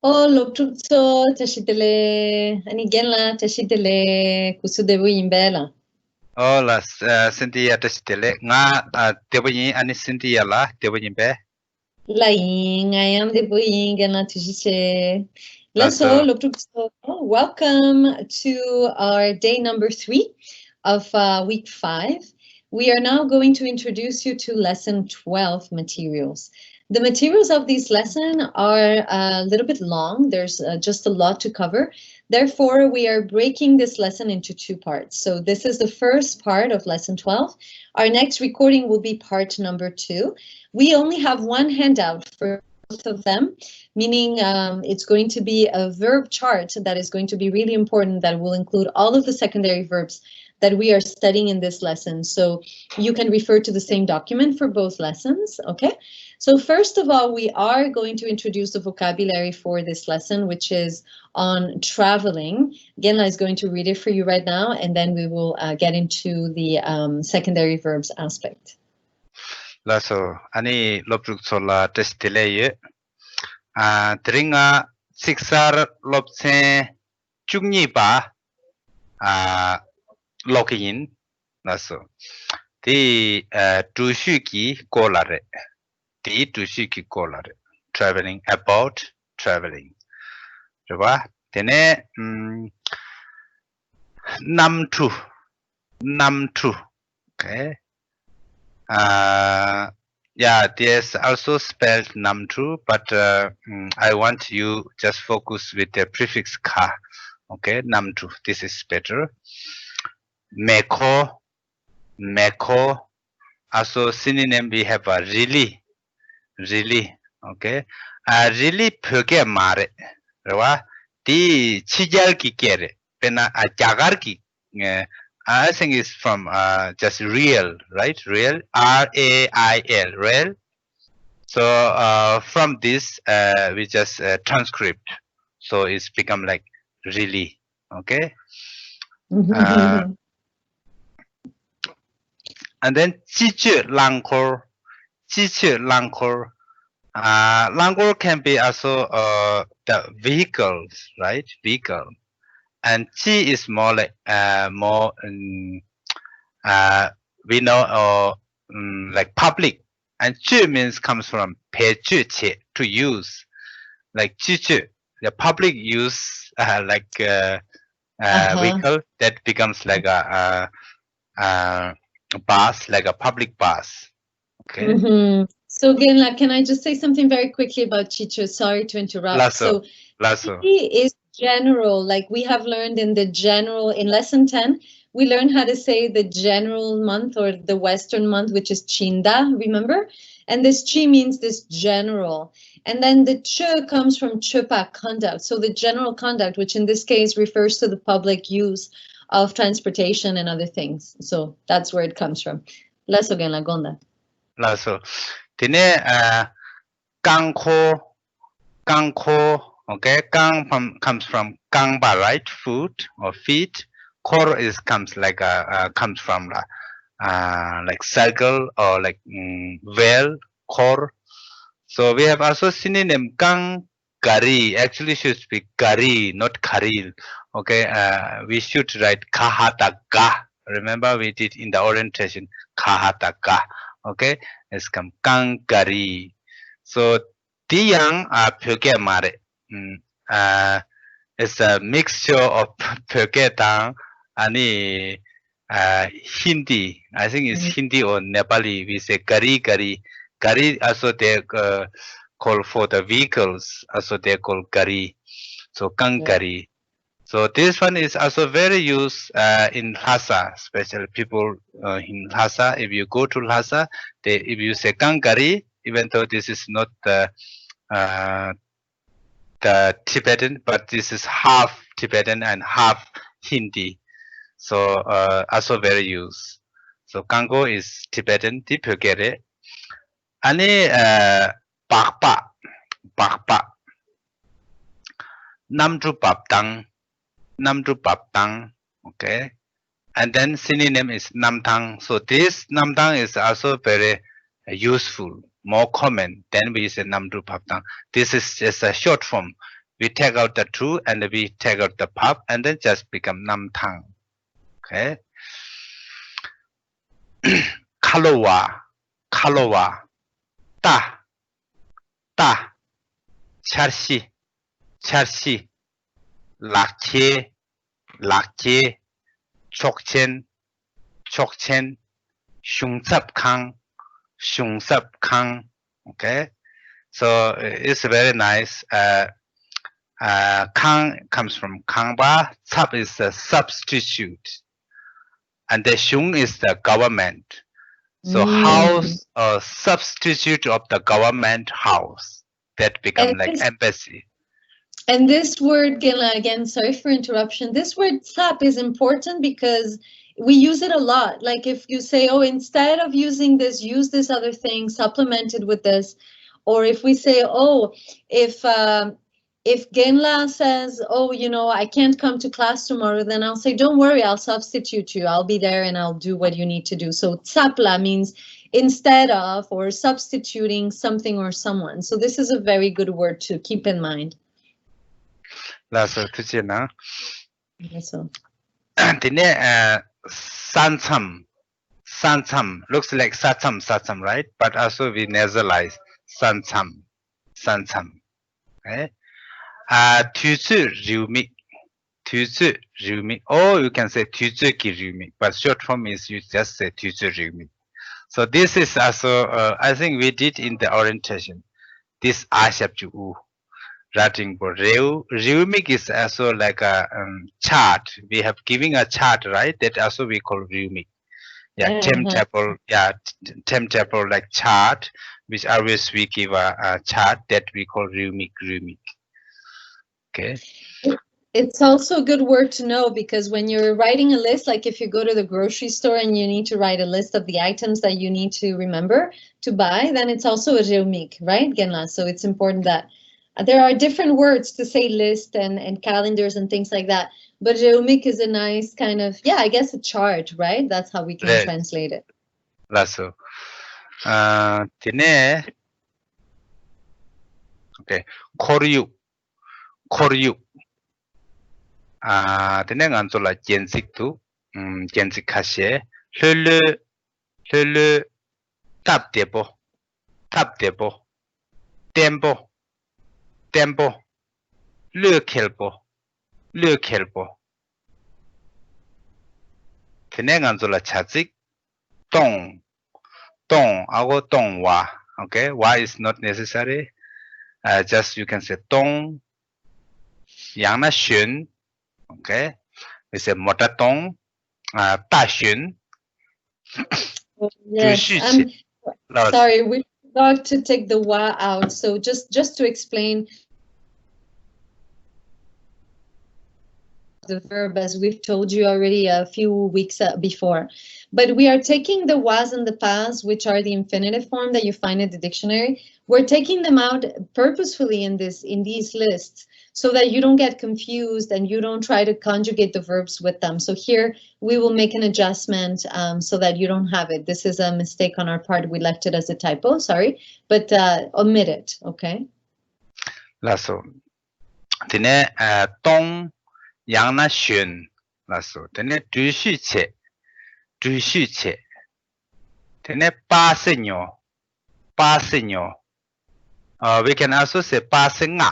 Loktukso tashitele anigenla tashitele kusudebu imbela. Hola, Cynthia tashitele nga debuyi ani Cynthia la debuyi be. Laing, I am the buingana tashite. Laso. Loktukso. Welcome to our day number 3 of week 5. We are now going to introduce you to lesson 12 materials. The materials of this lesson are a little bit long. There's just a lot to cover. Therefore, we are breaking this lesson into 2 parts. So this is the first part of lesson 12. Our next recording will be part number 2. We only have one handout for both of them, meaning it's going to be a verb chart that is going to be really important, that will include all of the secondary verbs that we are studying in this lesson. So you can refer to the same document for both lessons, okay? So first of all, we are going to introduce the vocabulary for this lesson, which is on traveling. Genla is going to read it for you right now, and then we will get into the secondary verbs aspect. Laso, ani loptruksola tashitele ye. Tringa siksar lopse chungni ba lokin. Laso. Di tushuki kolare. Di tushuki kolare. Traveling, about traveling. Right? Tene namtu. Okay. Yeah, there's also spelled namtu, but I want you just focus with the prefix ka. Okay, namtu. This is better. Meko. Also synonym we have a really. Okay. Really pyoge mare. Right? Di chijar ki kere. Pena a jagar ki. I think it's from just real, right? Real, R-A-I-L, real. So from this, we just transcript. So it's become like really, okay? And then chichu langkor. Langkor can be also the vehicles, right? Vehicle. And chi is more like we know like public, and chu means comes from pe chu che, to use, like chu chu, the public use like vehicle that becomes like a bus, like a public bus. Okay. So again, can I just say something very quickly about chicho? Sorry to interrupt. Lasso. Chi is general, like we have learned in lesson 10, we learned how to say the general month or the Western month, which is Chinda, remember? And this chi means this general. And then the chu comes from chupa, conduct. So the general conduct, which in this case refers to the public use of transportation and other things. So that's where it comes from. Lasso again, la gonda. Lasso. Tine gangko. Okay, gang comes from gangba, right? Food or feet. Kor comes from like circle or like well, kor. So we have also synonym gang gari. Actually should be gari, not karil. Okay, we should write kahataga. Remember we did in the orientation kahataga. Okay, it's come gang gari. So Diyang pyoge mare. It's a mixture of pyoge tang and Hindi. I think it's Hindi or Nepali. We say gari. Gari also they call for the vehicles. Also they call gari. So gari. So this one is also very used in Lhasa, especially people in Lhasa. If you go to Lhasa, if you say gari, even though this is not the Tibetan, but this is half Tibetan and half Hindi. So also very used. So Gango is Tibetan, di Pögere. Ani Bakpa. Namdru Babtang. Okay. And then synonym is Namtang. So this Namtang is also very useful, more common than we say Namdru Babtang. This is just a short form. we take out the two and we take out the pup and then just become nam tang. Okay. Kalowa, kalowa, ta, ta, charshi, charshi, lakche, lakche, chokchen, chokchen, shungsap kang, shungsap kang. Okay. So it's very nice. Kang comes from kangba. Sub is the substitute, and the shung is the government. So house or substitute of the government house that become like embassy. And this word, again, sorry for interruption. This word sap is important because we use it a lot. Like if you say, oh, instead of using this, use this other thing, supplement it with this. Or if we say, oh, if Genla says, oh, you know, I can't come to class tomorrow, then I'll say, don't worry, I'll substitute you. I'll be there and I'll do what you need to do. So tsapla means instead of or substituting something or someone. So this is a very good word to keep in mind. That's a tujina. So. Sancham looks like satsam, right? But also we nasalize sancham. Okay. Tuzu ryumi. Or you can say tuzu ki ryumi. But short form is you just say tuzu ryumi. So this is also I think we did in the orientation. This ashapju u. Writing for ryumik is also like a chart. We have giving a chart, right? That also we call ryumik. Yeah, timetable. Yeah, timetable like chart, which always we give a chart that we call ryumik. Okay. It's also a good word to know because when you're writing a list, like if you go to the grocery store and you need to write a list of the items that you need to remember to buy, then it's also a ryumik, right, Genla? So it's important that there are different words to say list and calendars and things like that. But ryumik is a nice kind of, yeah, I guess a chart, right? That's how we can translate it. That's so. Okay. Koryu. Tene ganzola jensik tu. Jensik kashe. Lulu. Tap debo. Tempo. Lukhelpo. Tene ganzola chazik. Tong. Ago tong wa. Okay. Wa is not necessary. Just you can say tong. Yang na xun. Okay. We say mota tong. Da xun. Yes. Sorry, we forgot to take the wa out. So just to explain the verb, as we've told you already a few weeks before, but we are taking the was and the past, which are the infinitive form that you find in the dictionary. We're taking them out purposefully in these lists so that you don't get confused and you don't try to conjugate the verbs with them. So here we will make an adjustment so that you don't have it. This is a mistake on our part. We left it as a typo, sorry, but omit it, okay? Lasso. Tene tong yang na xun. Lasso. Tene du xu che. Tene pa senyo. We can also say pa senga.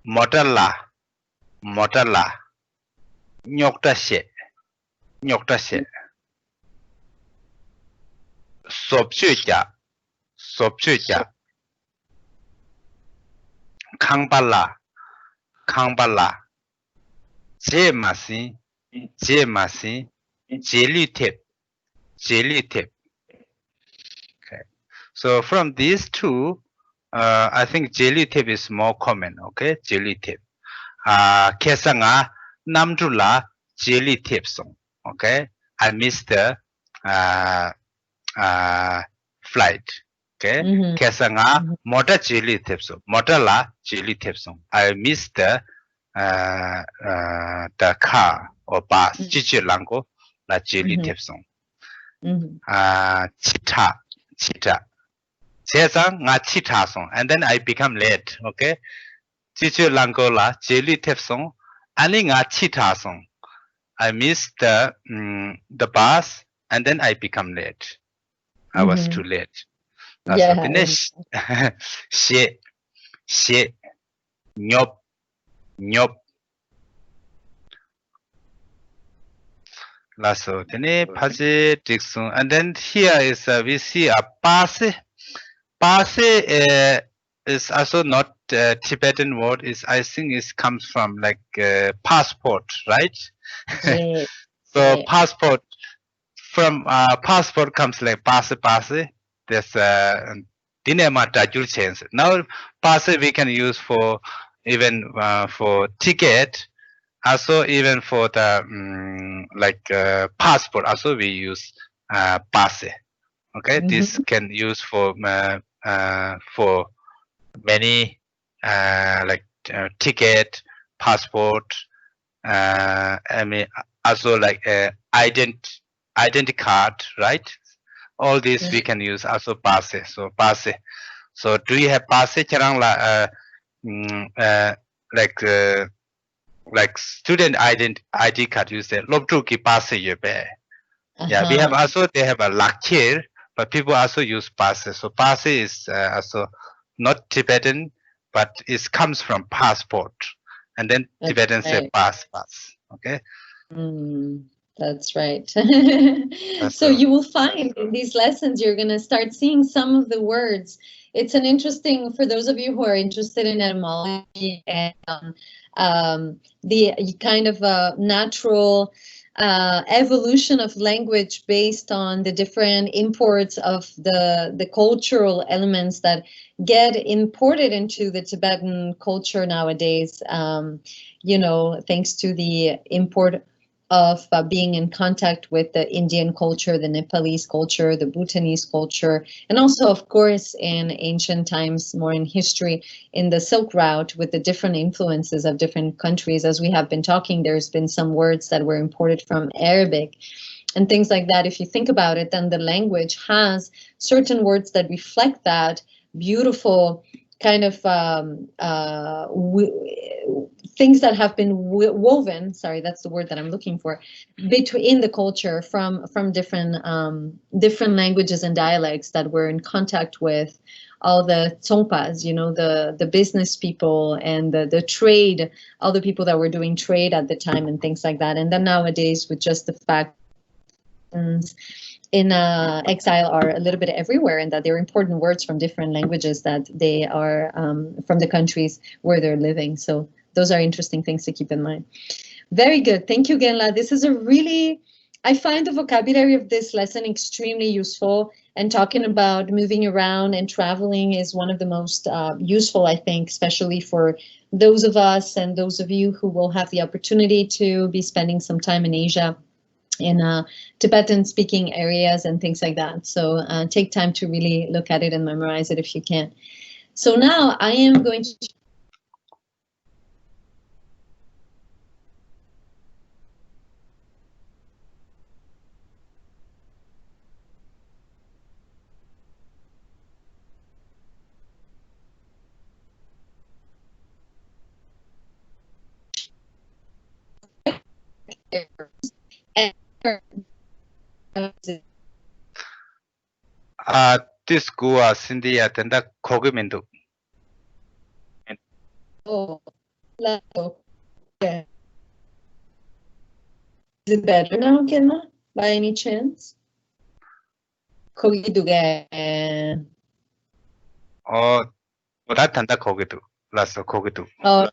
Motala. Nyokta she. Sopchuja. Kangbala. Jemasi. Jelly tip. Okay. So from these two, I think jelly tip is more common. Okay, jelly tip. Kesanga namjula jelly tip song. Okay, I missed the flight. Okay, Kesanga motor jelly tip song. Motorla jelly tip song. I missed the car or bus. Chichilango la jelly tip song. Chita. 제상 nga chi tha song, and then I become late. Okay. Chichu langola jeli tep song, ani nga chi tha song. I missed the bus, and then I become late. I was too late. That's Yeah. finish. She, nyop, nyop. Lasso, tene paje dixon, and then here is we see a passe. Passe is also not Tibetan word. Is I think it comes from like passport, right? Yeah. So passport from passport comes like passe passe. There's dinema tajul change. Now passe we can use for even for ticket. Also, even for the like passport, also we use passe. Okay, this can use for many like ticket, passport. I mean, also like identity card, right? All these we can use also passe. So passe. So do you have passe? Charang la like student ID card, you say lobtu ki passe ye be. Yeah, we have also they have a lakchir, but people also use passe. So passe is also not Tibetan, but it comes from passport, and then Tibetans say pass. Okay. That's right. So you will find in these lessons, you're going to start seeing some of the words. It's an interesting, for those of you who are interested in etymology and the kind of natural evolution of language based on the different imports of the cultural elements that get imported into the Tibetan culture nowadays, you know, thanks to the import of being in contact with the Indian culture, the Nepalese culture, the Bhutanese culture, and also, of course, in ancient times, more in history, in the Silk Route with the different influences of different countries. As we have been talking, there's been some words that were imported from Arabic and things like that. If you think about it, then the language has certain words that reflect that beautiful kind of things that have been woven, sorry, that's the word that I'm looking for, between the culture from different languages and dialects that were in contact with all the tsongpas, you know, the business people and the trade, all the people that were doing trade at the time and things like that. And then nowadays, with just the fact in exile are a little bit everywhere, and that they're important words from different languages that they are from the countries where they're living. So those are interesting things to keep in mind. Very good. Thank you, Genla. This is a really, I find the vocabulary of this lesson extremely useful, and talking about moving around and traveling is one of the most useful, I think, especially for those of us and those of you who will have the opportunity to be spending some time in Asia, in Tibetan speaking areas and things like that. So take time to really look at it and memorize it if you can. So now I am going to this Goa Cindy attenda Kogimindu. Oh, okay. Is it better now, Genla, by any chance? Kogiduge. Oh, tanda Kogidu. Lasso Kogidu. Oh,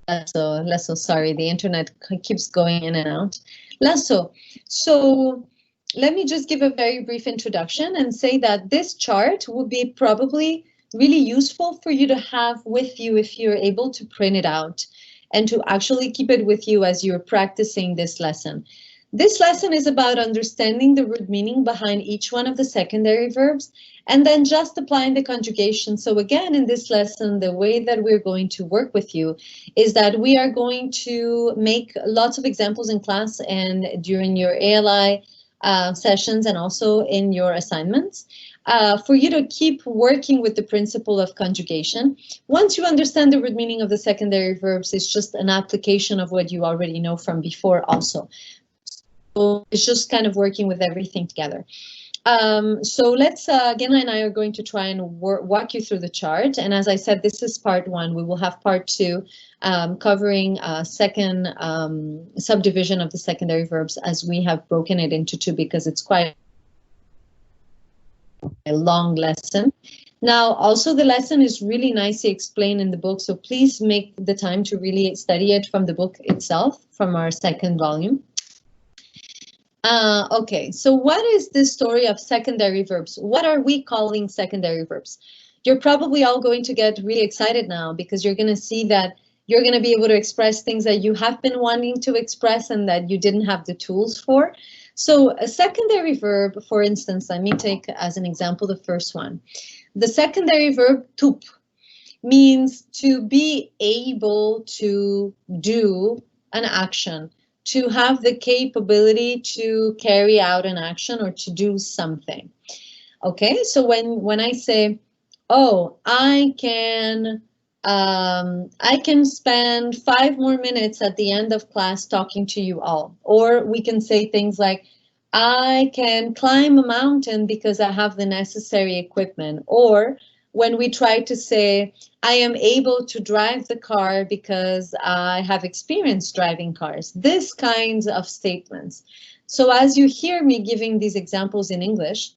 Lasso, sorry, the internet keeps going in and out. Lasso, so let me just give a very brief introduction and say that this chart will be probably really useful for you to have with you if you're able to print it out and to actually keep it with you as you're practicing this lesson. This lesson is about understanding the root meaning behind each one of the secondary verbs and then just applying the conjugation. So again, in this lesson, the way that we're going to work with you is that we are going to make lots of examples in class and during your ALI sessions and also in your assignments. for you to keep working with the principle of conjugation. Once you understand the root meaning of the secondary verbs, it's just an application of what you already know from before also. So it's just kind of working with everything together. So let's, Genla and I are going to try and walk you through the chart. And as I said, this is part one. We will have part two covering second subdivision of the secondary verbs, as we have broken it into two because it's quite a long lesson. Now, also the lesson is really nicely explained in the book, so please make the time to really study it from the book itself, from our second volume. Okay, so what is this story of secondary verbs? What are we calling secondary verbs? You're probably all going to get really excited now because you're going to see that you're going to be able to express things that you have been wanting to express and that you didn't have the tools for. So a secondary verb, for instance, let me take as an example the first one. The secondary verb tup means to be able to do an action, to have the capability to carry out an action or to do something. Okay, so when I say, oh, I can spend 5 more minutes at the end of class talking to you all. Or we can say things like, I can climb a mountain because I have the necessary equipment. Or when we try to say, I am able to drive the car because I have experience driving cars. This kinds of statements. So as you hear me giving these examples in English,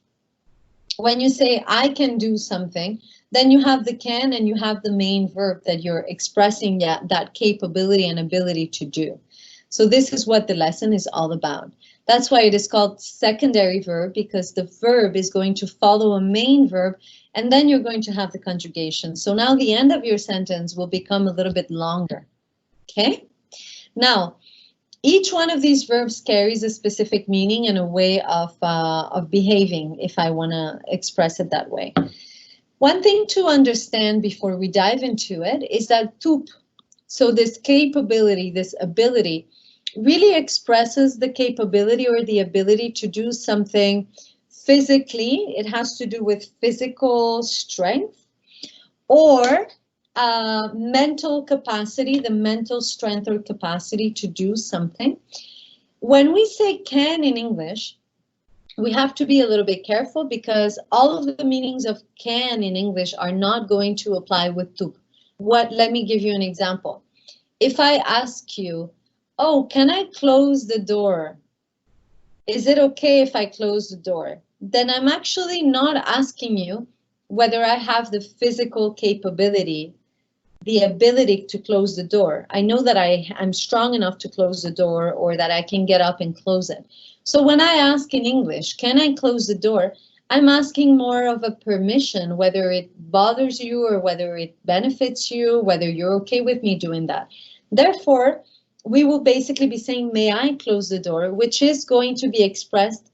when you say I can do something, then you have the can and you have the main verb that you're expressing that capability and ability to do. So this is what the lesson is all about. That's why it is called secondary verb, because the verb is going to follow a main verb and then you're going to have the conjugation. So now the end of your sentence will become a little bit longer. Okay? Now, each one of these verbs carries a specific meaning and a way of behaving, if I want to express it that way. One thing to understand before we dive into it is that tup, so this capability, this ability, really expresses the capability or the ability to do something physically. It has to do with physical strength or mental capacity, the mental strength or capacity to do something. When we say can in English, we have to be a little bit careful because all of the meanings of can in English are not going to apply with tup. Let me give you an example. If I ask you, oh, can I close the door? Is it okay if I close the door? Then I'm actually not asking you whether I have the physical capability, the ability to close the door. I know that I'm strong enough to close the door or that I can get up and close it. So when I ask in English, can I close the door? I'm asking more of a permission, whether it bothers you or whether it benefits you, whether you're okay with me doing that. Therefore, we will basically be saying, may I close the door, which is going to be expressed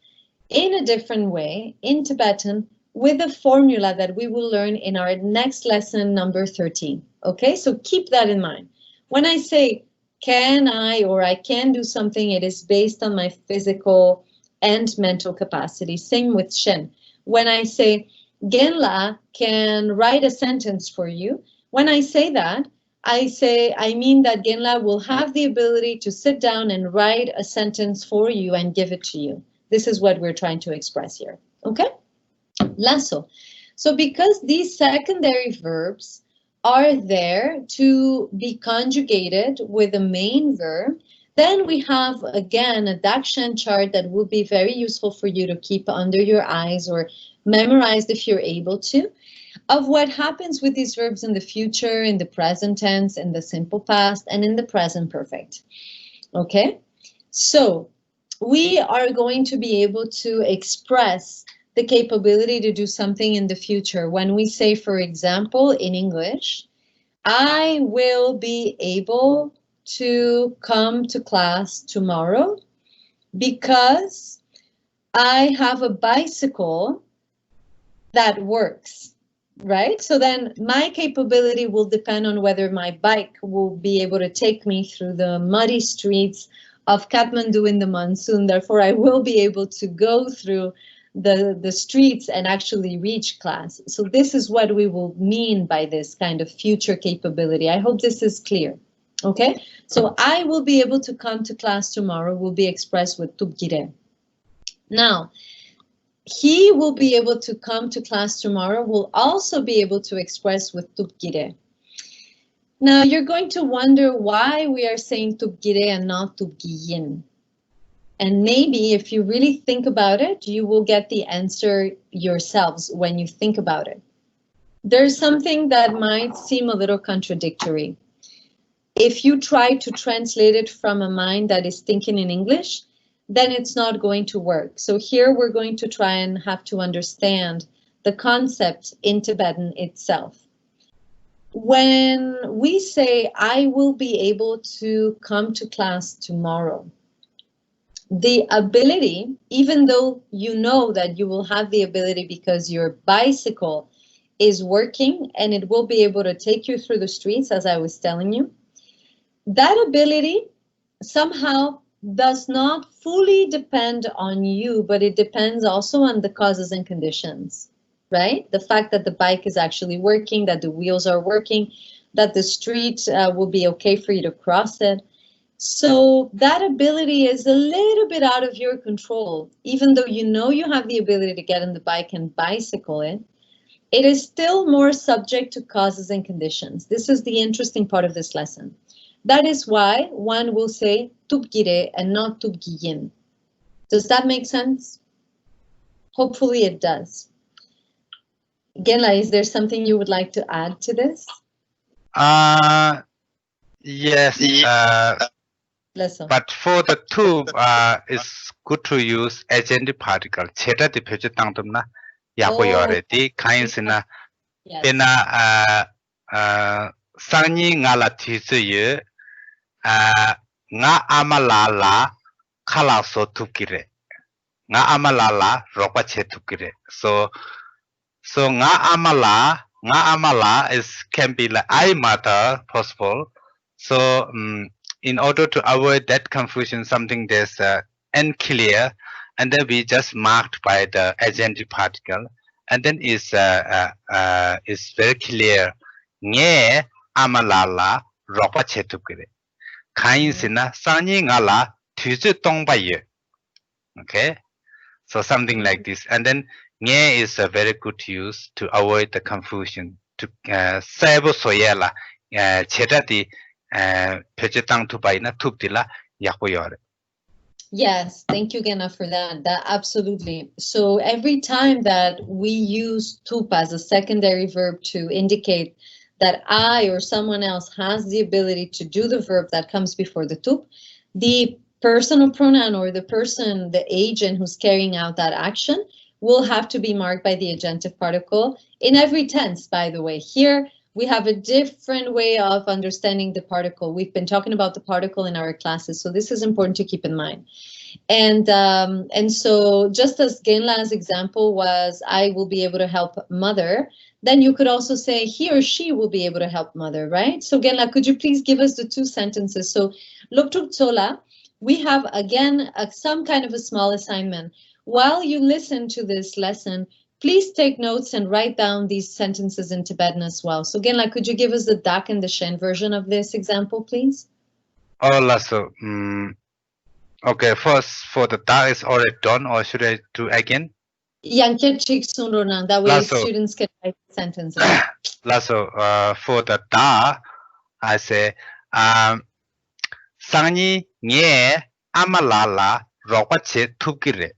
in a different way in Tibetan with a formula that we will learn in our next lesson, number 13. Okay, so keep that in mind. When I say, can I or I can do something, it is based on my physical and mental capacity. Same with Shen. When I say, Genla can write a sentence for you, when I say that, I mean that Genla will have the ability to sit down and write a sentence for you and give it to you. This is what we're trying to express here, okay? Lasso. So because these secondary verbs are there to be conjugated with a main verb, then we have, again, a Dakshan chart that will be very useful for you to keep under your eyes or memorized if you're able to, of what happens with these verbs in the future, in the present tense, in the simple past, and in the present perfect. Okay, so we are going to be able to express the capability to do something in the future. When we say, for example, in English, I will be able to come to class tomorrow because I have a bicycle that works. Right? So then my capability will depend on whether my bike will be able to take me through the muddy streets of Kathmandu in the monsoon. Therefore, I will be able to go through the streets and actually reach class. So this is what we will mean by this kind of future capability. I hope this is clear. Okay, so I will be able to come to class tomorrow will be expressed with tupgire. Now, he will be able to come to class tomorrow will also be able to express with tupgire. Now, you're going to wonder why we are saying tupgire and not tupgiyin. And maybe if you really think about it, you will get the answer yourselves when you think about it. There's something that might seem a little contradictory. If you try to translate it from a mind that is thinking in English, then it's not going to work. So here we're going to try and have to understand the concept in Tibetan itself. When we say, I will be able to come to class tomorrow, the ability, even though you know that you will have the ability because your bicycle is working and it will be able to take you through the streets, as I was telling you, that ability somehow does not fully depend on you, but it depends also on the causes and conditions, right? The fact that the bike is actually working, that the wheels are working, that the street will be okay for you to cross it. So that ability is a little bit out of your control. Even though you know you have the ability to get on the bike and bicycle it, it is still more subject to causes and conditions. This is the interesting part of this lesson. That is why one will say tupgire and not tupgiyin. Does that make sense? Hopefully it does. Genla, is there something you would like to add to this? Yes. But for the tube, it's good to use agent particle. Cheta di pyeche tangtumna yapo yore di kainsina pena sanyi ngala tisu ye nga amalala kala so tupkire nga amalala ropa che tupkire. So nga amala is can be like I matter possible. So in order to avoid that confusion, something that's unclear, and then we just marked by the agentive particle, and then is very clear. Nge amalala ropa chetukire. Kain sina sanyi ngala tuju tongbaye. Okay, so something like this, and then nge is a very good use to avoid the confusion. To sabo soyela chetati. Yes, thank you, Gena, for that. Absolutely. So every time that we use tup as a secondary verb to indicate that I or someone else has the ability to do the verb that comes before the tup, the personal pronoun or the person, the agent who's carrying out that action will have to be marked by the agentive particle in every tense, by the way. Here, we have a different way of understanding the particle. We've been talking about the particle in our classes, so this is important to keep in mind. And so just as Genla's example was, I will be able to help mother, then you could also say he or she will be able to help mother, right? So Genla, could you please give us the two sentences? So Loktuk Tola, we have again some kind of a small assignment. While you listen to this lesson, please take notes and write down these sentences in Tibetan as well. So Genla, could you give us the Dak and the Shen version of this example, please? Oh, Lasso. Okay, first for the Dak is already done, or should I do again? That way students can write sentences. Lasso, for the Da, I say, Sanyi nye amalala ropache tukire.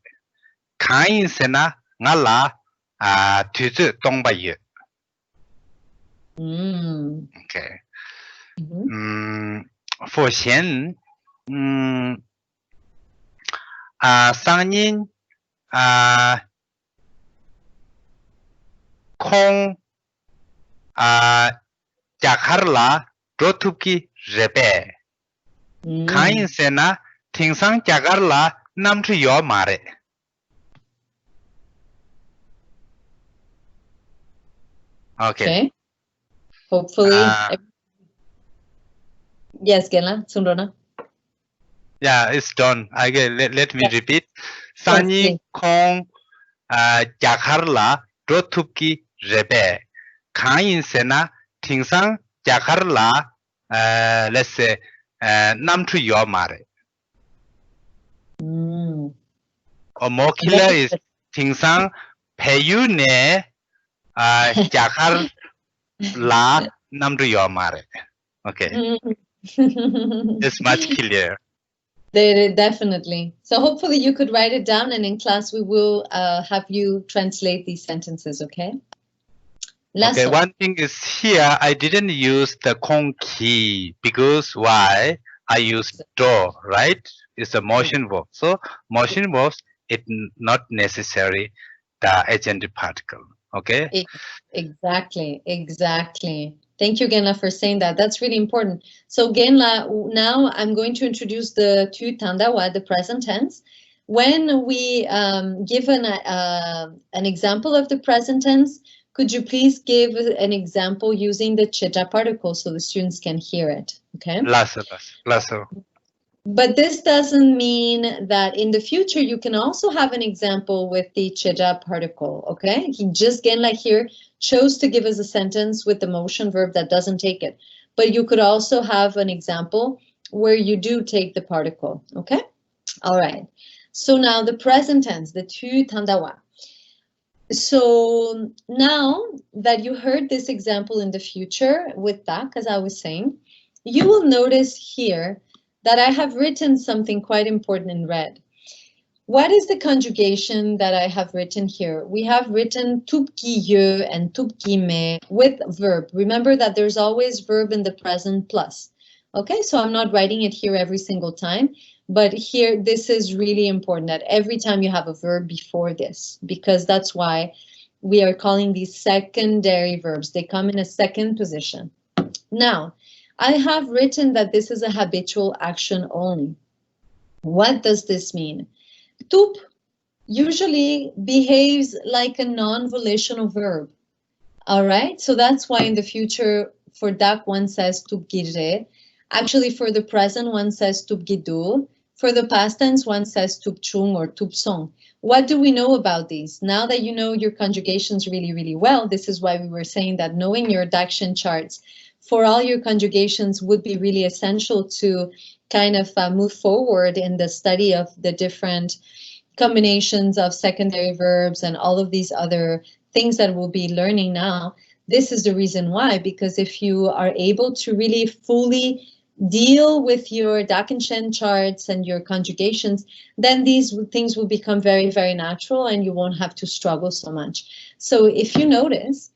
Kain sena ngala tuzu tongbaye. Okay. For Xian, Sanyin Kong Jakarla Rotuki Rebe. Kain sena Tingsang Jakarla Namtu Yo Mare. Okay. Hopefully. Yes, Genla, Sundrona. Yeah, it's done. Let me repeat. Sanyi Kong jakarla drotupki rebe. Kain sena tingsang jakarla let's say namtu yomare. Or more killer is tingsang payu ne jakar la namtu yomare. Okay. It's much clearer. Definitely. So hopefully you could write it down, and in class we will have you translate these sentences, okay? Okay, one thing is here, I didn't use the kong ki because why? I used do, right? It's a motion verb. So motion verbs, it's not necessary the agentive particle. Okay? Exactly. Thank you, Genla, for saying that. That's really important. So Genla, now I'm going to introduce the tu tandawa, the present tense. When we give an example of the present tense, could you please give an example using the cheja particle so the students can hear it? Okay. Lasso. But this doesn't mean that in the future you can also have an example with the cheja particle, okay? He just, again, like here, chose to give us a sentence with the motion verb that doesn't take it. But you could also have an example where you do take the particle, okay? All right. So now the present tense, the tu tandawa. So now that you heard this example in the future with that, as I was saying, you will notice here that I have written something quite important in red. What is the conjugation that I have written here? We have written tupki ye and tupki me with verb. Remember that there's always verb in the present plus. Okay, so I'm not writing it here every single time, but here this is really important that every time you have a verb before this, because that's why we are calling these secondary verbs. They come in a second position. Now, I have written that this is a habitual action only. What does this mean? Tup usually behaves like a non-volitional verb. All right, so that's why in the future for dak one says tup gire. Actually, for the present one says tup gidu. For the past tense one says tup chung or tup song. What do we know about these? Now that you know your conjugations really, really well, this is why we were saying that knowing your dakshin charts for all your conjugations would be really essential to kind of move forward in the study of the different combinations of secondary verbs and all of these other things that we'll be learning now. This is the reason why, because if you are able to really fully deal with your Dakinshen charts and your conjugations, then these things will become very, very natural and you won't have to struggle so much. So if you notice,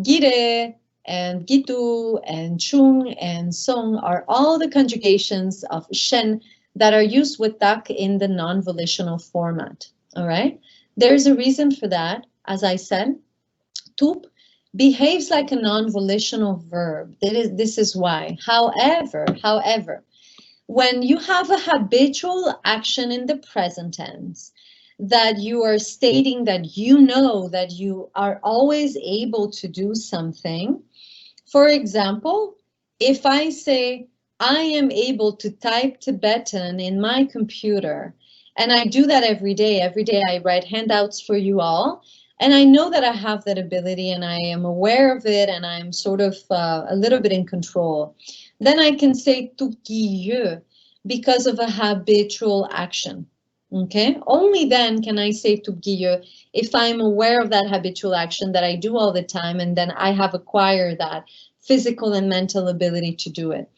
gire and gitu and chung and song are all the conjugations of shen that are used with dak in the non-volitional format. All right, there's a reason for that. As I said, tup behaves like a non-volitional verb. This is why. However, when you have a habitual action in the present tense, that you are stating that you know that you are always able to do something. For example, if I say, I am able to type Tibetan in my computer, and I do that every day. Every day I write handouts for you all, and I know that I have that ability and I am aware of it and I'm sort of a little bit in control. Then I can say tukiye because of a habitual action. Okay, only then can I say tukiye if I'm aware of that habitual action that I do all the time and then I have acquired that physical and mental ability to do it.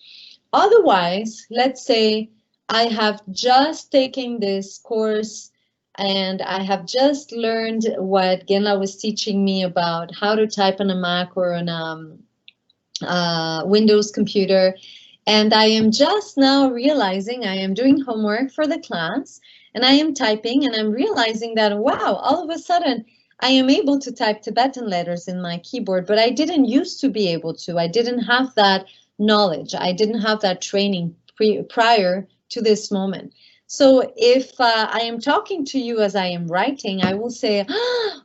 Otherwise, let's say I have just taken this course and I have just learned what Genla was teaching me about how to type on a Mac or on a Windows computer. And I am just now realizing I am doing homework for the class and I am typing and I'm realizing that, wow, all of a sudden I am able to type Tibetan letters in my keyboard, but I didn't used to be able to. I didn't have that knowledge. I didn't have that training prior to this moment. So if I am talking to you as I am writing, I will say,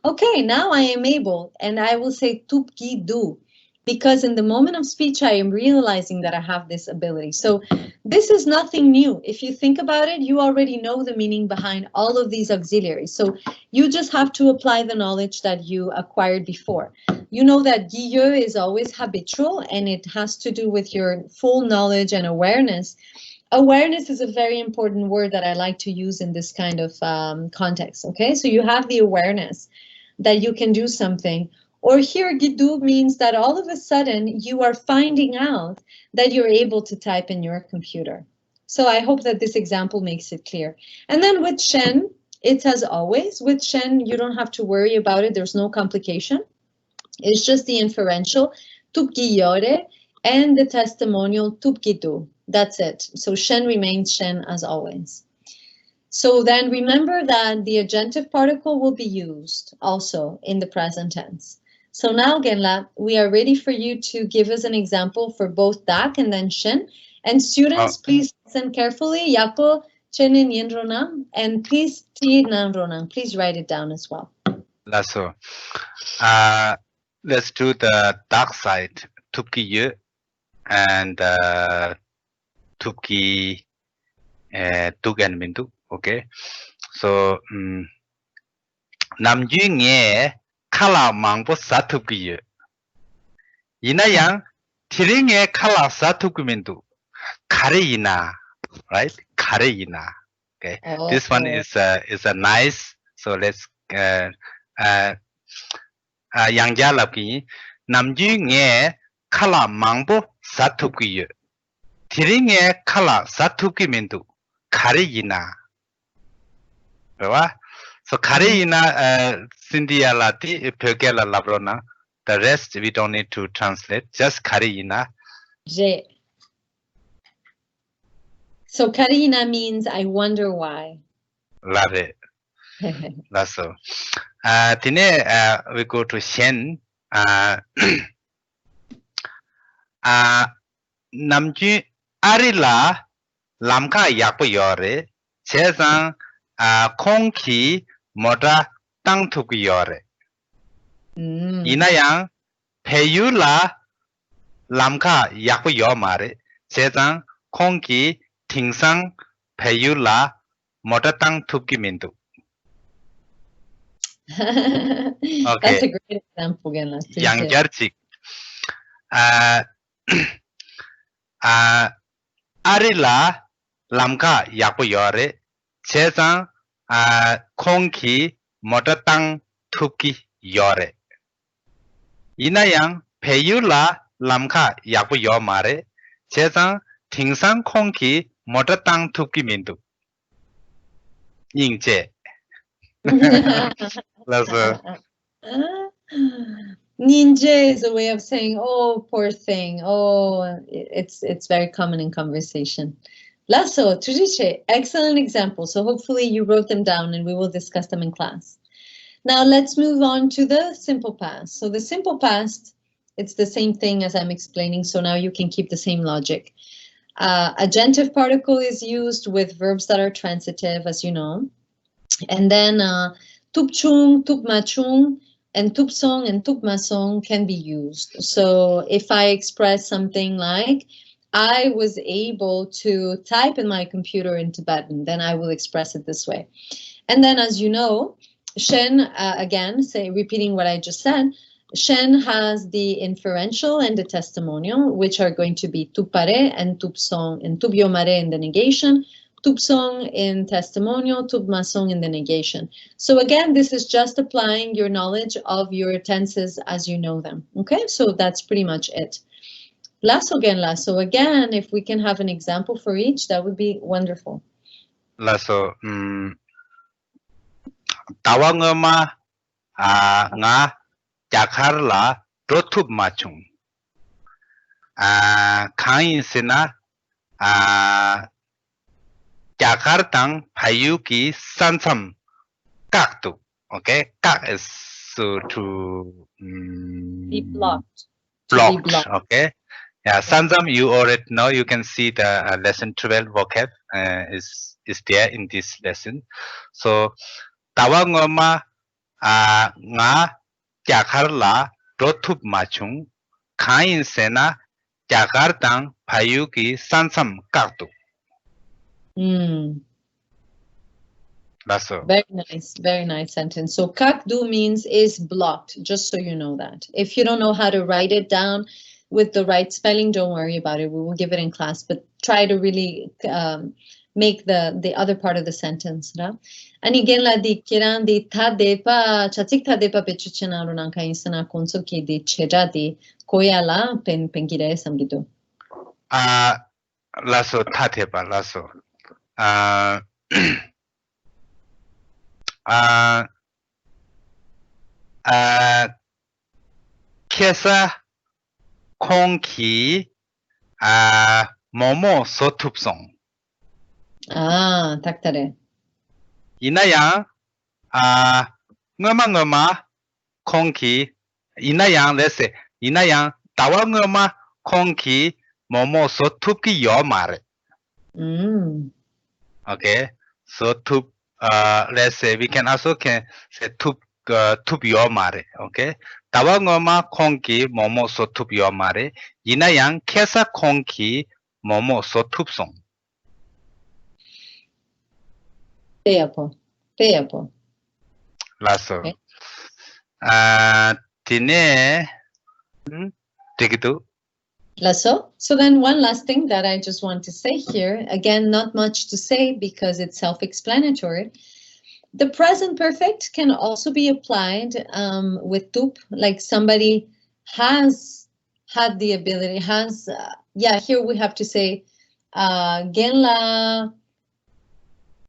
okay, now I am able, and I will say tupki du. because in the moment of speech, I am realizing that I have this ability. So this is nothing new. If you think about it, you already know the meaning behind all of these auxiliaries. So you just have to apply the knowledge that you acquired before. You know that guilleux is always habitual, and it has to do with your full knowledge and awareness. Awareness is a very important word that I like to use in this kind of context, okay? So you have the awareness that you can do something. Or here, guidu means that all of a sudden you are finding out that you're able to type in your computer. So I hope that this example makes it clear. And then with shen, it's as always. With shen, you don't have to worry about it. There's no complication. It's just the inferential, tup guillore, and the testimonial, tup guidu. That's it. So shen remains shen as always. So then remember that the agentive particle will be used also in the present tense. So now, Genla, we are ready for you to give us an example for both dak and then shen. And students, please listen carefully. Yapo, chen and yin ronang, and please ti nan ronang. Please write it down as well. That's so. Let's do the dark side. Tupki and Tupki Tuk and Mintu. Okay. So Namjunge Kala Mangbo Satupki. Inayang Tiringe Kala Satukumintu. Kareina. Right? Kareina. Okay. Oh. This one is a nice. So let's Yangja Lapi Namjunge Kala Mangbo Satuki. Tiringe Kala Satuki Mintu. Kareina. So Kareina Cindia Lati Pegela Labrona. The rest we don't need to translate. Just Kareina. J. So Karina means I wonder why. Lare. That's so. Tine we go to Shen. Namju Arila Lamka Yapo Yore. Chezang Konki Moda Tang Tuku Yore. Inayang Peyula Lamka Yapo Yomare. Chezang Konki Tingsang Peyula Moda Tang Tuki Mintu. Okay. That's a great example, Genla. Yang Jarchik. Arila Lamka Yapo Yore. Chezang Konki Modatang Tuki Yore. Inayang Peyula Lamka Yapo Yomare. Chezang Tingsang Konki Modatang Tuki Mintu. Yingje. Ninja is a way of saying, oh, poor thing. Oh, it's very common in conversation. Lasso, Tujiche, excellent example. So hopefully you wrote them down and we will discuss them in class. Now let's move on to the simple past. So the simple past, it's the same thing as I'm explaining. So now you can keep the same logic. Agentive particle is used with verbs that are transitive, as you know. And then tupchung, tupmachung, and tupsong and tupmasong can be used. So if I express something like, I was able to type in my computer in Tibetan, then I will express it this way. And then, as you know, Shen, again, repeating what I just said, Shen has the inferential and the testimonial, which are going to be tupare and tupsong, and tubyomare in the negation, tupsong in testimonial, tupmasong in the negation. So again, this is just applying your knowledge of your tenses as you know them. Okay, so that's pretty much it. Lasso again, if we can have an example for each, that would be wonderful. Lasso, Tawangama nga Jakarla Rotup Machung. Kain Sina Jakartang Payuki Sansam Kaktu. Okay, Kak is so to be blocked. Blocked. Okay. Yeah, Sansam you already know. You can see the lesson 12 vocab is there in this lesson. So Tawangoma nga Jakarla Rotup Machung Kain sena Jakartang Payuki Sansam Kartu. That's all. Very nice sentence. So kakdu means is blocked, just so you know that. If you don't know how to write it down with the right spelling, don't worry about it. We will give it in class, but try to really make the other part of the sentence. Right? And again, la di kiran di tadepa chatik tadepa pechuchena runanka insana konso ki di cheda di koyala pengire samgido. Lasso tatepa lasso. Kesa Konki Momo Sotupsong. Taktare. Inayang ngama Konki Inayang, let's say Inayang Tawa ngama Konki Momo Sotupki Yomare. Okay, so tup let's say we can also say tup yomare. Okay, tawa ngoma konki momo so tup yomare. Inayang kesa konki momo so tup song. Teapo. Lasso. Okay. Tine tikitu. Lasso. So then one last thing that I just want to say here, again, not much to say because it's self-explanatory. The present perfect can also be applied with tup, like somebody has had the ability, here we have to say, Genla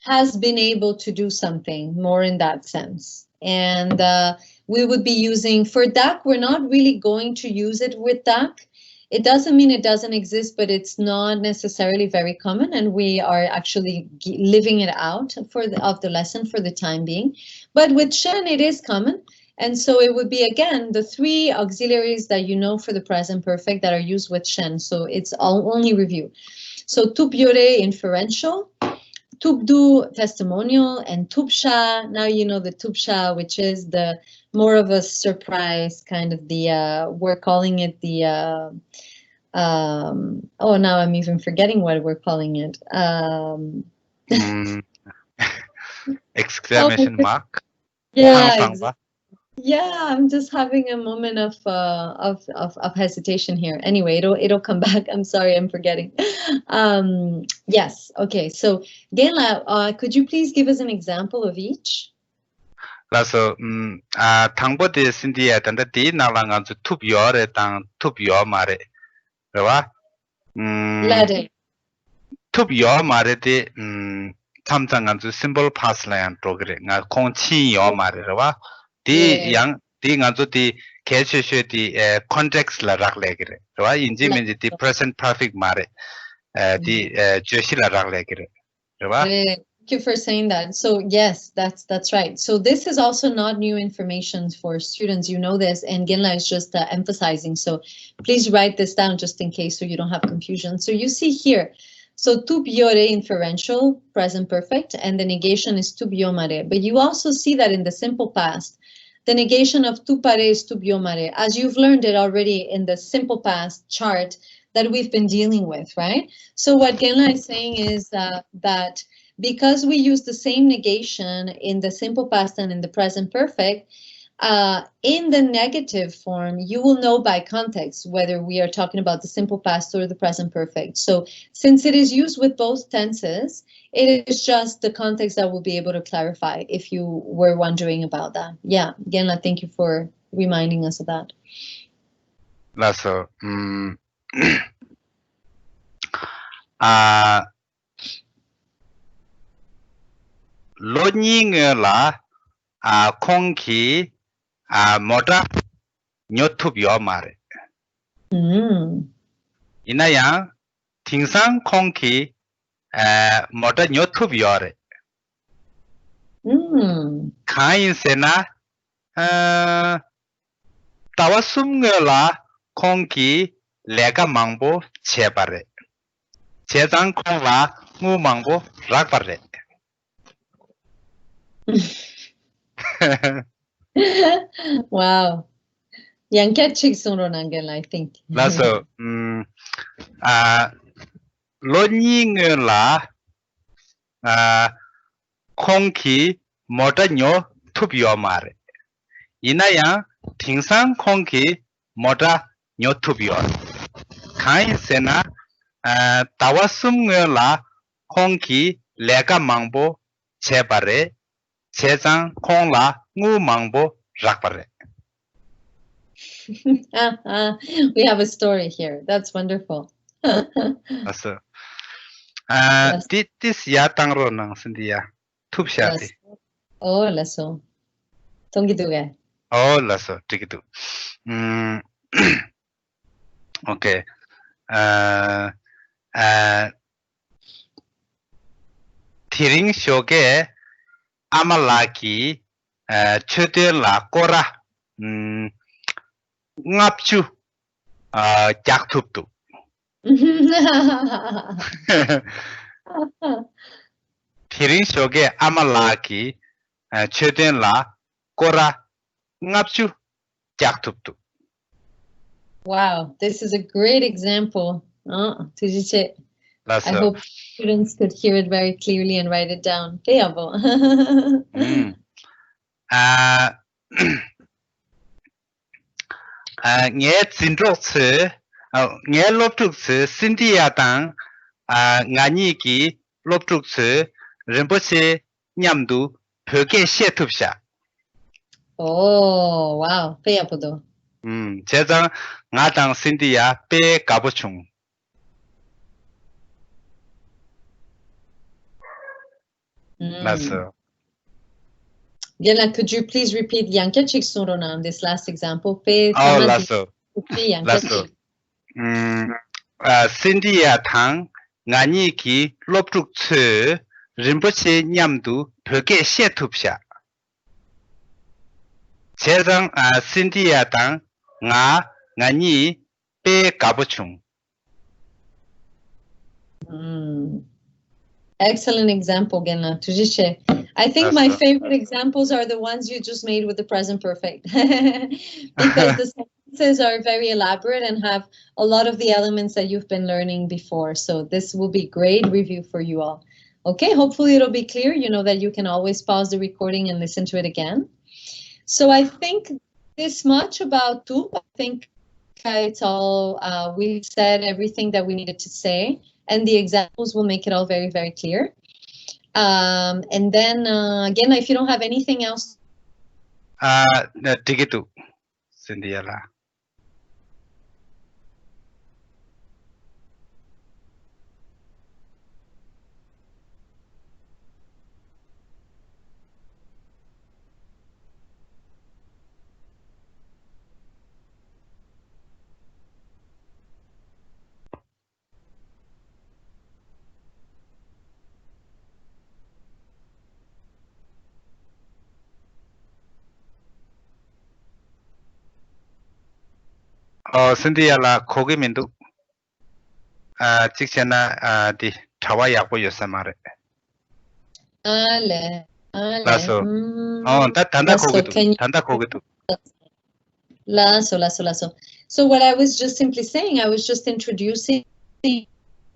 has been able to do something more in that sense. And we would be using, for dak, we're not really going to use it with dak. It doesn't mean it doesn't exist, but it's not necessarily very common, and we are actually living it out of the lesson for the time being. But with shen, it is common, and so it would be, again, the three auxiliaries that you know for the present perfect that are used with shen, so it's only review. So tup yore, inferential, tupdu, testimonial, and tupsha. Now you know the tupsha, which is the more of a surprise kind of we're calling it the, now I'm even forgetting what we're calling it. Exclamation mark. Yeah, I'm just having a moment of hesitation here. Anyway, it'll come back. I'm sorry, I'm forgetting. Yes, okay. So Genla, could you please give us an example of each? Lasso Tangbodi Cindy and the D Nalang to tup yore tang tup yomare. Right? Tup yomare de Tamtang to simple past land program. Now, Conchi yomare. Right? The young thing unto the catch the context la raglegre. Right? In Jimmy, the present perfect mare. The Joshi la raglegre. Right? Thank you for saying that. So yes, that's right. So this is also not new information for students. You know this, and Genla is just emphasizing. So please write this down just in case so you don't have confusion. So you see here, so tup yore inferential, present perfect, and the negation is tup yomare. But you also see that in the simple past, the negation of tupare is tup yomare, as you've learned it already in the simple past chart that we've been dealing with, right? So what Genla is saying is that because we use the same negation in the simple past and in the present perfect, in the negative form, you will know by context whether we are talking about the simple past or the present perfect. So since it is used with both tenses, it is just the context that will be able to clarify if you were wondering about that. Yeah, Genla, thank you for reminding us of that. That's so. Loading la konki moda nyotup yomare. Inayang tingsang konki moda nyotup yore. Kain sena tawasum la konki lega mangbo chebare. Chezang kong la ngu mangbo rakbare. Wow. 양캐 칙송으로 난겐 I think. 라서 로닝라 콩키 모타뇨 투비오 마레 이나야 팅상 콩키 모타 뇨 투비오 카인세나 타와숨라 콩키 레가 망보 제바레 제장 콩라 ngu 망보 락바레. We have a story here. That's wonderful. 라서 this ya tangro nang sindiya tupshati. Oh, laso. 동기두개. Oh, laso tikitu. Okay. Thiring shoge amalaki chödela kora ngapchu jaktuptu. Thiring shoge amalaki chödela kora ngapchu jaktuptu. Wow, this is a great example. I hope students could hear it very clearly and write it down. Nghe zindrokse, nghe loptrukse, sindiya tang, ngani ki loptrukse, rinpoche nyamdu, pyoge she tupsha. Oh, wow, peyapodo. 제장 나당 신디야 빼 가보충. Lasso. Gela, could you please repeat Yankachik Surona, this last example? Oh, lasso. Lasso. 신디야 당 ngani ki loptruk tse rinpoche nyamdu pyoge she tupsha. 제장 신디야 당 ngani pe kabochung. Excellent example, Genla. I think my favorite examples are the ones you just made with the present perfect. Because the sentences are very elaborate and have a lot of the elements that you've been learning before. So this will be great review for you all. Okay, hopefully it'll be clear. You know that you can always pause the recording and listen to it again. So I think this much about tu. I think it's all, we said everything that we needed to say, and the examples will make it all very, very clear. And then, again, if you don't have anything else. Tigitu, Cynthia. Cynthia la kogi mindu 직전에 디 타와 약보 요사마레. 라소. 단다 kogi도. Laso. So what I was just simply saying, I was just introducing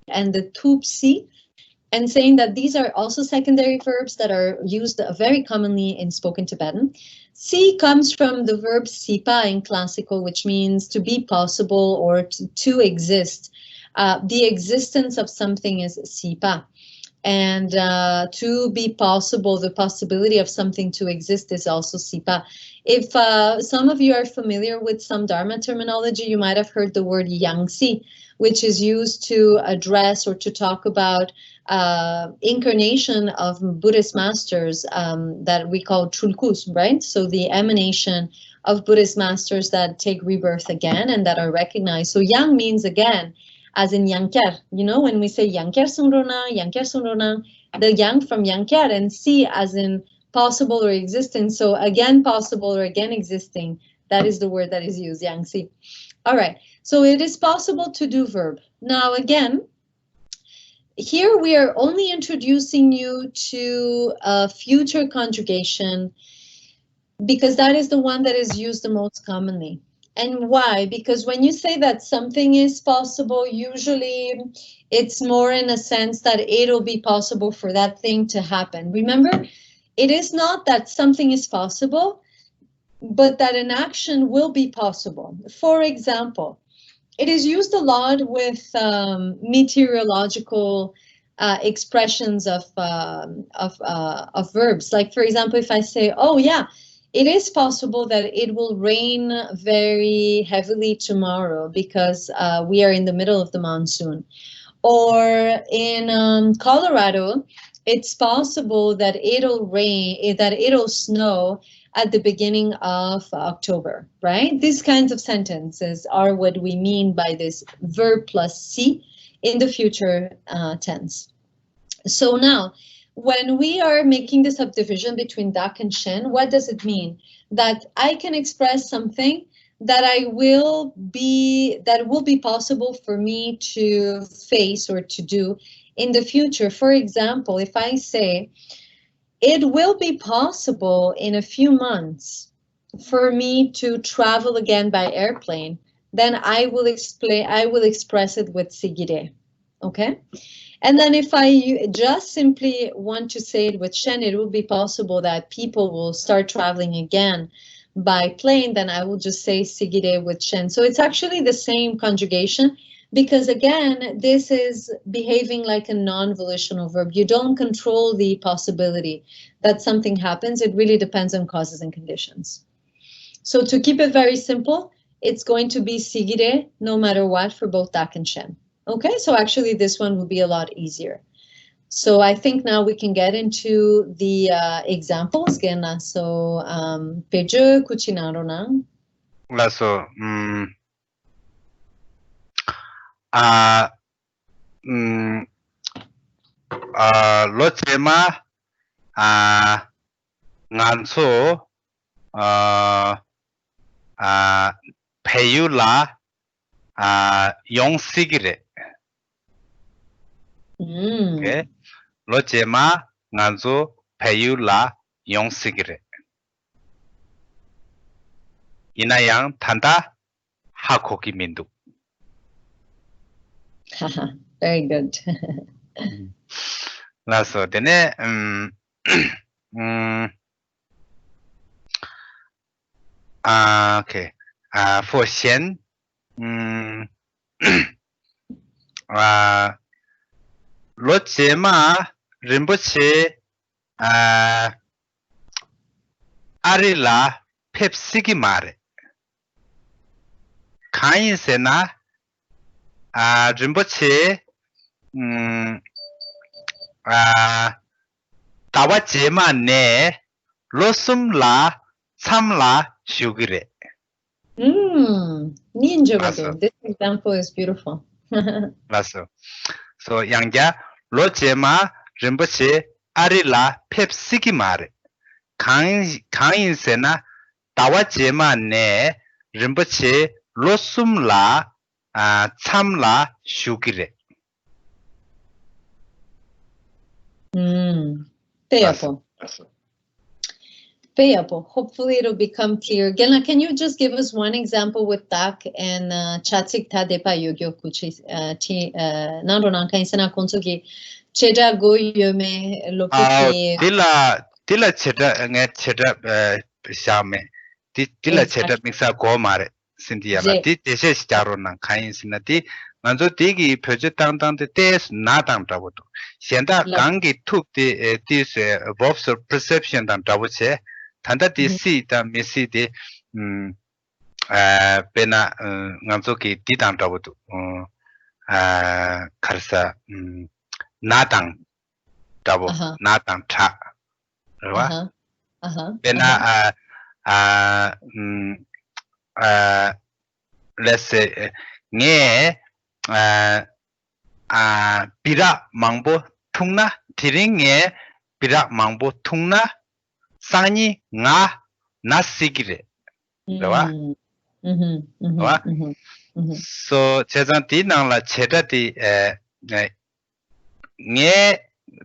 and the tupsi and saying that these are also secondary verbs that are used very commonly in spoken Tibetan. Si comes from the verb sipa in classical, which means to be possible or to exist. The existence of something is sipa. And to be possible, the possibility of something to exist is also sipa. If some of you are familiar with some Dharma terminology, you might have heard the word yangsi, which is used to address or to talk about incarnation of Buddhist masters that we call chulkus, right? So the emanation of Buddhist masters that take rebirth again and that are recognized. So yang means again, as in Yangker. You know, when we say Yangker Sunrona, the yang from Yangker, and si as in possible or existence. So again possible or again existing, that is the word that is used, Yangsi. All right, so it is possible to do verb. Now again, here we are only introducing you to a future conjugation because that is the one that is used the most commonly. And why? Because when you say that something is possible, usually it's more in a sense that it'll be possible for that thing to happen. Remember, it is not that something is possible, but that an action will be possible. For example, it is used a lot with meteorological expressions of verbs. Like, for example, if I say, oh yeah, it is possible that it will rain very heavily tomorrow because we are in the middle of the monsoon. Or in Colorado, it's possible that it'll rain, that it'll snow at the beginning of October, right? These kinds of sentences are what we mean by this verb plus C in the future tense. So now, when we are making the subdivision between dak and shen, what does it mean? That I can express something that will be possible for me to face or to do in the future. For example, if I say, it will be possible in a few months for me to travel again by airplane, then I will express it with sigire, okay? And then if I just simply want to say it with shen, it will be possible that people will start traveling again by plane, then I will just say sigire with shen. So it's actually the same conjugation, because again, this is behaving like a non-volitional verb. You don't control the possibility that something happens. It really depends on causes and conditions. So to keep it very simple, it's going to be sigire no matter what for both dak and shen. Okay, so actually this one will be a lot easier. So I think now we can get into the examples. So page kuchinaro na. So lochema nganso peyula yongsigire. Okay. Lochema nganso peyula yongsigire. Inayang tanda hakoki mindu. Very good. So then okay. For Xian, Lochema Rinpoche Arila Pepsigi Mare. Kain Sena Rinpoche Tawachema ne Losum la Samla Shugire. Ninja, this example is beautiful. So Yangja Lochema Rinpoche Arila Pepsigi Mare. Kain Sena Tawachema ne Rinpoche Losum la Samla Shugire. Payable. Hopefully it'll become clear. Gelna, can you just give us one example with dak and chatsik ta depa yogyo kuchi nandonan kaisana konsogi cheda go yome lopuki. Tila cheda nge cheda shame. Tila cheda mixa go mare Cynthia la ti deshe staro na kainsina ti manzo tigi pyoje tang de tes na tang tawoto. Sienda gangi tuk ti this verbs of perception tang tawoche. Tanda di si ta mesi di pena nganzo ki di tang tawoto. Karsa natang tabo natang cha. Right? Pena let's say nge pira mangbo thungna thiring nge pira mangbo thungna sani nga nasigire. Right? So chejan ti nang la cheda ti nge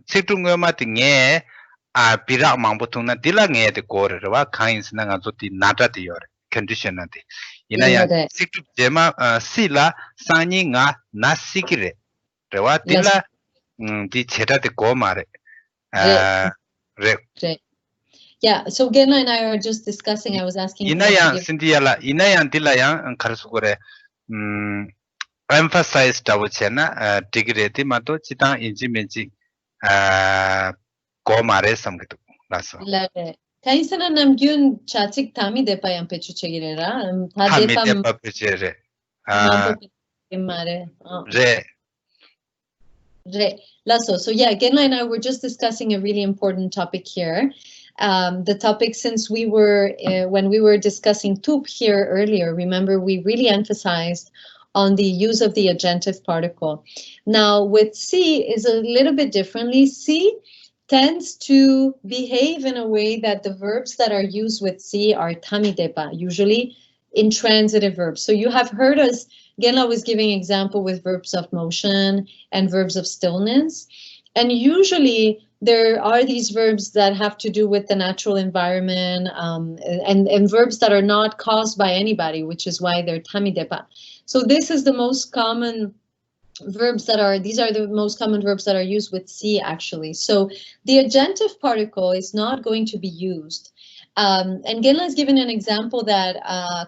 chitung ma ti nge pira mangbo thungna dila nge de gore wa kains na nga zo ti nata ti yore. condition ante ina ya siktu jema sila sanyi nga na sikire rewa tila di cheta de go mare yeah, so Genla and I are just discussing. I was asking ina ya sindiala ina ya tila ya karsugore emphasize tawchena degree ti mato chita inji meji go mare samgitu laso kaisana namgyun chachik tami depa yam pechu chegirera tami depa pechere mare re laso. So yeah, Genla and I were just discussing a really important topic here. The topic, since we were when we were discussing tup here earlier, remember we really emphasized on the use of the agentive particle. Now with C is a little bit differently. C tends to behave in a way that the verbs that are used with C are tamidepa, usually intransitive verbs. So you have heard us, Genla was giving example with verbs of motion and verbs of stillness. And usually there are these verbs that have to do with the natural environment and verbs that are not caused by anybody, which is why they're tamidepa. So this is the most common verbs that are, these are the most common verbs that are used with C actually. So the agentive particle is not going to be used. And Genla has given an example that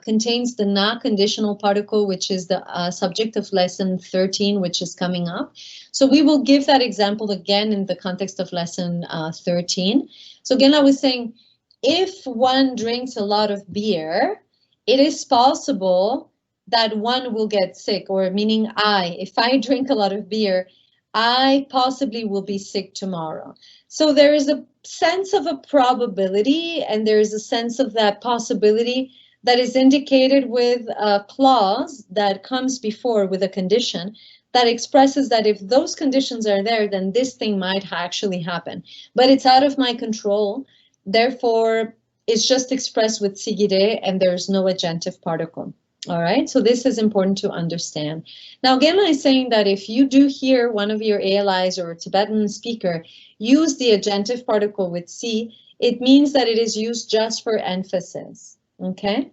contains the na conditional particle, which is the subject of lesson 13, which is coming up. So we will give that example again in the context of lesson 13. So Genla was saying, if one drinks a lot of beer, it is possible that one will get sick, or meaning if I drink a lot of beer, I possibly will be sick tomorrow. So there is a sense of a probability, and there is a sense of that possibility that is indicated with a clause that comes before with a condition that expresses that if those conditions are there, then this thing might actually happen. But it's out of my control. Therefore, it's just expressed with sigire, and there's no agentive particle. All right, so this is important to understand. Now, Genla is saying that if you do hear one of your ALIs or Tibetan speaker use the agentive particle with C, it means that it is used just for emphasis, okay?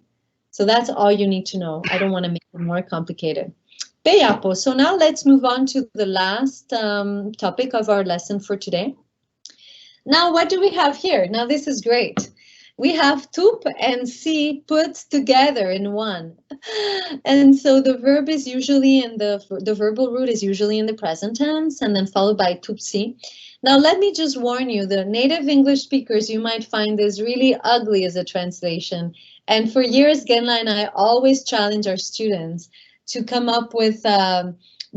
So that's all you need to know. I don't want to make it more complicated. Beyapo, so now let's move on to the last topic of our lesson for today. Now, what do we have here? Now, this is great. We have tup and si put together in one. And so the verb is usually in the verbal root is usually in the present tense and then followed by tup si. Now, let me just warn you, the native English speakers, you might find this really ugly as a translation. And for years, Genla and I always challenge our students to come up with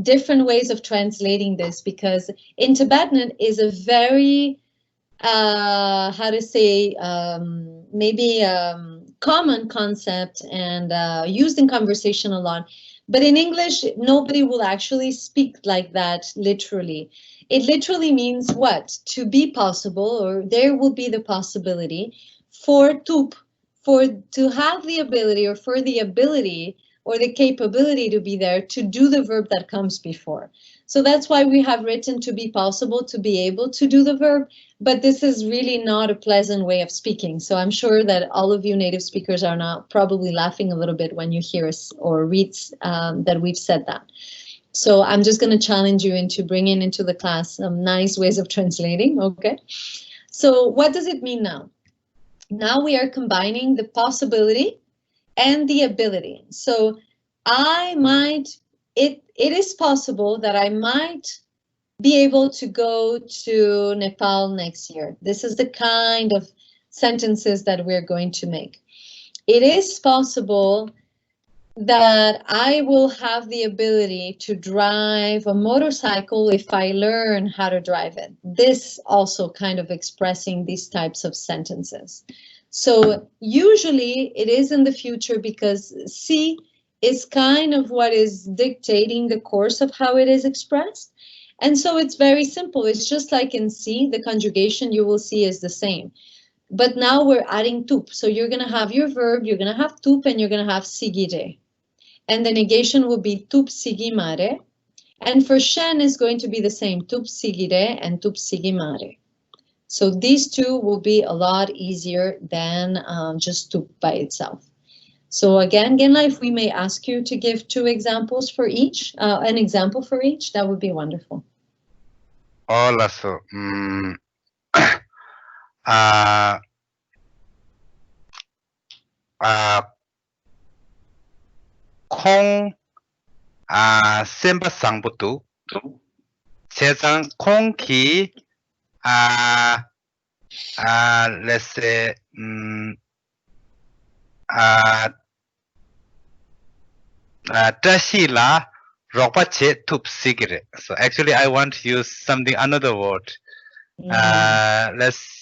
different ways of translating this, because in Tibetan is a very how to say, maybe common concept and used in conversation a lot. But in English, nobody will actually speak like that literally. It literally means what? To be possible, or there will be the possibility for tup, to have the ability, or for the ability or the capability to be there to do the verb that comes before. So that's why we have written to be possible, to be able to do the verb, but this is really not a pleasant way of speaking. So I'm sure that all of you native speakers are now probably laughing a little bit when you hear us or read that we've said that. So I'm just going to challenge you into bringing into the class some nice ways of translating, okay? So what does it mean now? Now we are combining the possibility and the ability. So it is possible that I might be able to go to Nepal next year. This is the kind of sentences that we're going to make. It is possible that I will have the ability to drive a motorcycle if I learn how to drive it. This also kind of expressing these types of sentences. So usually it is in the future because C is kind of what is dictating the course of how it is expressed. And so it's very simple. It's just like in C, the conjugation you will see is the same. But now we're adding tup. So you're going to have your verb, you're going to have tup, and you're going to have sigire. And the negation will be tup sigimare. And for shen is going to be the same, tup sigire and tup sigimare. So these two will be a lot easier than just tup by itself. So again, Genla, if we may ask you to give two examples for each, an example for each, that would be wonderful. 라서 아 콩 셈바상부터 세상 콩기 let's say Tashila Ropache Tupsigire. So actually I want to use something another word.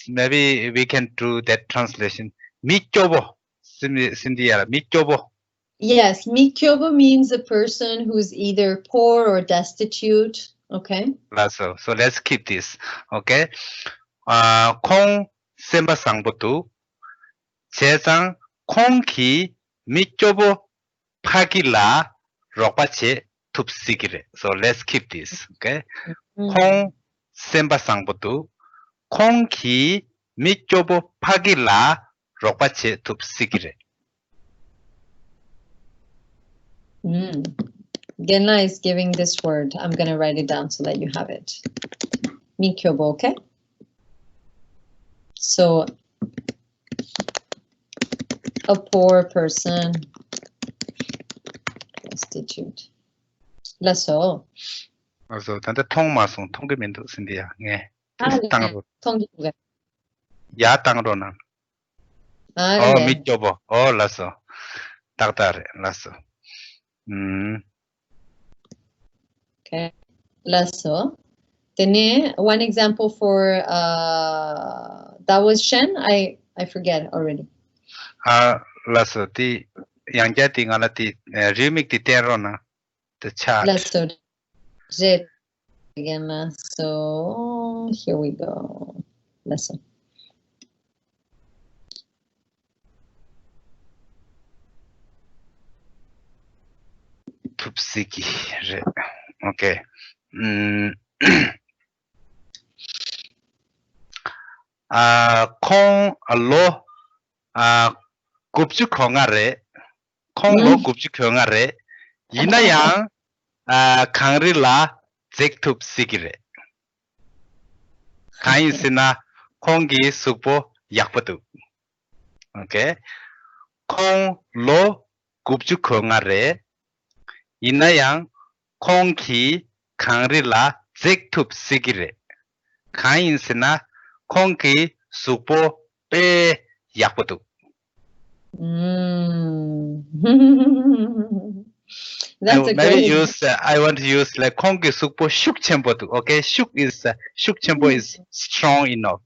Maybe we can do that translation. Mikyobo. Cynthia, Mikyobo. Yes, Mikyobo means a person who's either poor or destitute. Okay. So let's keep this. Okay. 콩 셈바상부터 세상 콩기 mikyobo pagila ropache tupsigire. So let's keep this. Okay. 콩 셈바상부터 콩기 mikyobo pagila ropache tupsigire. Genla is giving this word. I'm going to write it down so that you have it. Mikyobo, okay? So, a poor person, destitute. 라서. 그래서 단대 통마송 통계면도 쓴디야. 예. 땅으로. 통계가. 야 땅으로는. 네. 밑좁어. 라서. 딱다래. 라서. Okay. 라서. Then one example for that was Shen. I forget already. 라서 디 양자티 가라티 리믹 디 테로나 the chart. 라서 제 again. So here we go. 라서. 숲시기. 오케이. 콩 알로 굽주 경아래 콩로 굽주 경아래 이나양 강리라 잭톱시기래 가인스나 콩기 숙보 약버도 오케이 콩로 굽주 경아래 이나양 콩기 강리라 잭톱시기래 가인스나 콩기 수포 빼 약보도. That's a maybe great. I want to use like 콩기 수포 슉첨보도. Okay, 슉첨보 is strong enough.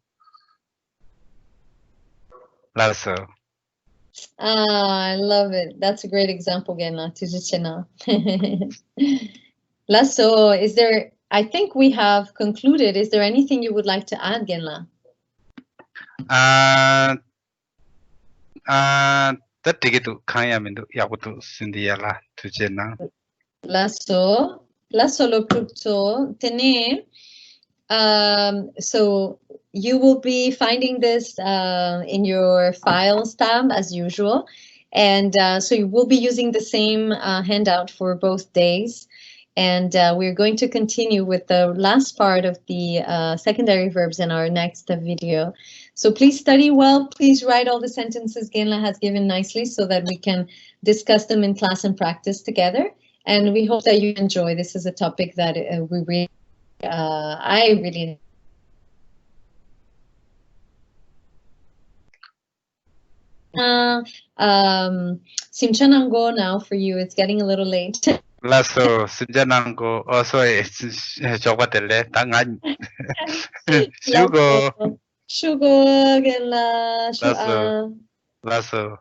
라서. I love it. That's a great example, Genla. Tujichena. Lasso, is there? I think we have concluded. Is there anything you would like to add, Genla? 뜻되게도 강야면도 야고도 신디야라 두제나. Lasso lo krupto tene. So you will be finding this in your files tab as usual, and so you will be using the same handout for both days. And we're going to continue with the last part of the secondary verbs in our next video. So please study well. Please write all the sentences Genla has given nicely so that we can discuss them in class and practice together. And we hope that you enjoy. This is a topic that I really Simchanango now for you. It's getting a little late. 라서 심전한거 어서에 저거들래 당한 슈거 Genla. 라서